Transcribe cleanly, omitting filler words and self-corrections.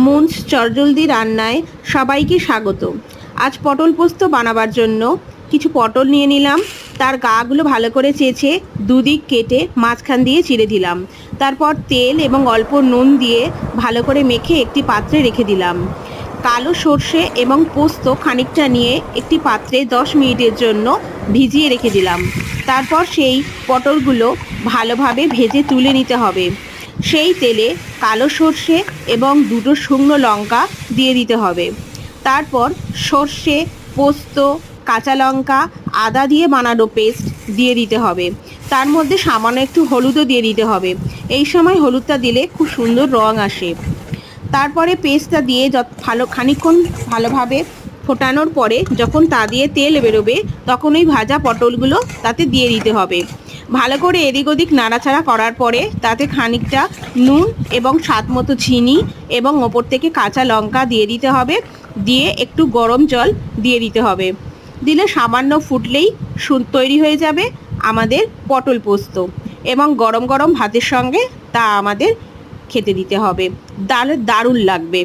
Moons চটজলদি রান্নায় সবাইকে স্বাগত। আজ পটল পোস্ত বানাবার জন্য কিছু পটল নিয়ে নিলাম। তার গাগুলো ভালো করে চেঁচে দুদিক কেটে মাঝখান দিয়ে চিড়ে দিলাম। তারপর তেল এবং অল্প নুন দিয়ে ভালো করে মেখে একটি পাত্রে রেখে দিলাম। কালো সর্ষে এবং পোস্ত খানিকটা নিয়ে একটি পাত্রে 10 মিনিটের জন্য ভিজিয়ে রেখে দিলাম। তারপর সেই পটলগুলো ভালোভাবে ভেজে তুলে নিতে হবে। সেই তেলে কালো সর্ষে এবং 2টো শুকনো লঙ্কা দিয়ে দিতে হবে। তারপর সর্ষে, পোস্ত, কাঁচা লঙ্কা, আদা দিয়ে বানানো পেস্ট দিয়ে দিতে হবে। তার মধ্যে সামান্য একটু হলুদও দিয়ে দিতে হবে। এই সময় হলুদটা দিলে খুব সুন্দর রং আসে। তারপরে পেস্টটা দিয়ে খানিকক্ষণ ভালোভাবে ফোটানোর পরে যখন তা দিয়ে তেল বেরোবে তখন ওই ভাজা পটলগুলো তাতে দিয়ে দিতে হবে। ভালো করে এদিক ওদিক নাড়াচাড়া করার পরে তাতে খানিকটা নুন এবং স্বাদ মতো চিনি এবং ওপর থেকে কাঁচা লঙ্কা দিয়ে দিতে হবে। দিয়ে একটু গরম জল দিয়ে দিতে হবে। দিলে সামান্য ফুটলেই তৈরি হয়ে যাবে আমাদের পটল পোস্ত, এবং গরম গরম ভাতের সঙ্গে তা আমাদের খেতে দিতে হবে। দারুণ লাগবে।